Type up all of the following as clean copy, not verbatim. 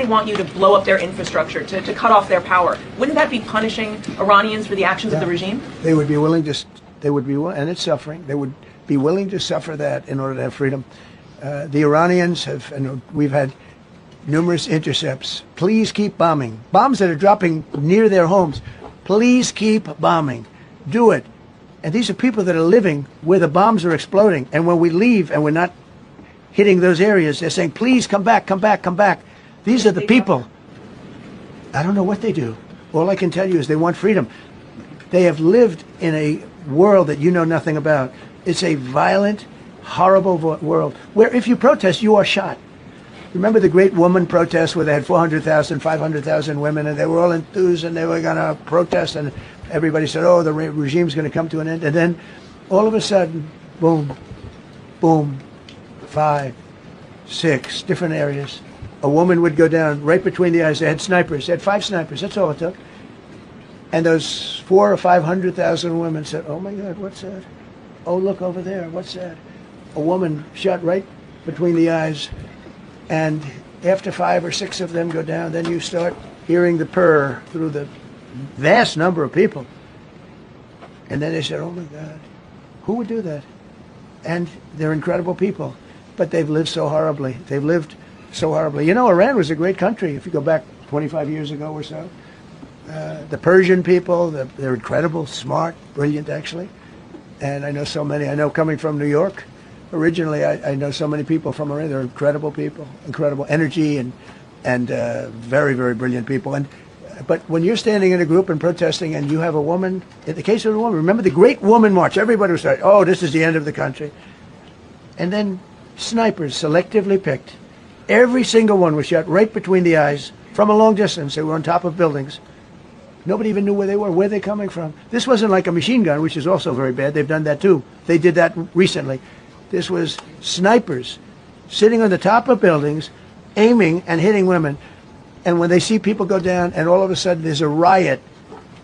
they want you to blow up their infrastructure, to cut off their power, wouldn't that be punishing Iranians for the actions of the regime? They would be willing to, and it's suffering, they would be willing to suffer that in order to have freedom. The Iranians have, and we've had numerous intercepts. Please keep bombing. Bombs that are dropping near their homes. Please keep bombing. Do it. And these are people that are living where the bombs are exploding. And when we leave and we're not hitting those areas, they're saying, please come back, come back, come back. These are the people. I don't know what they do. All I can tell you is they want freedom. They have lived in a world that you know nothing about. It's a violent, horrible world where if you protest, you are shot. Remember the great woman protest where they had 400,000, 500,000 women, and they were all enthused and they were going to protest, and everybody said, oh, the regime's going to come to an end. And then all of a sudden, boom, boom, 5, 6 different areas. A woman would go down right between the eyes. They had snipers. They had 5 snipers. That's all it took. And those 400,000 or 500,000 women said, oh, my God, what's that? Oh, look over there. What's that? A woman shot right between the eyes. And after 5 or 6 of them go down, then you start hearing the purr through the vast number of people. And then they said, oh, my God, who would do that? And they're incredible people. But they've lived so horribly. They've lived so horribly. You know, Iran was a great country if you go back 25 years ago or so. The Persian people, they're incredible, smart, brilliant, actually. And I know so many. I know coming from New York, originally I know so many people from Iran. They're incredible people, incredible energy, and very, very brilliant people. But when you're standing in a group and protesting and you have a woman, in the case of a woman, remember the Great Woman March, everybody was saying, oh, this is the end of the country. And then snipers selectively picked. Every single one was shot right between the eyes from a long distance. They were on top of buildings. Nobody even knew where they were, where they're coming from. This wasn't like a machine gun, which is also very bad. They've done that too. They did that recently. This was snipers sitting on the top of buildings, aiming and hitting women. And when they see people go down, and all of a sudden there's a riot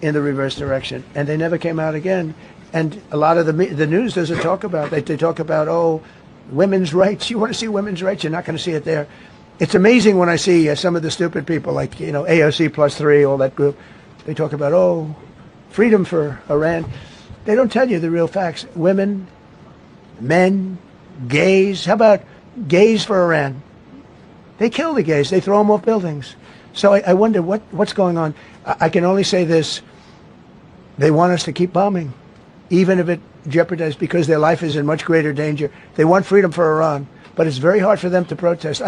in the reverse direction, and they never came out again. And a lot of the news doesn't talk about it. They talk about, oh, women's rights. You want to see women's rights? You're not going to see it there. It's amazing when I see some of the stupid people, like, you know, AOC plus 3, all that group. They talk about, oh, freedom for Iran. They don't tell you the real facts. Women, men, gays. How about gays for Iran? They kill the gays. They throw them off buildings. So I wonder what's going on. I can only say this. They want us to keep bombing, even if it jeopardizes, because their life is in much greater danger. They want freedom for Iran, but it's very hard for them to protest.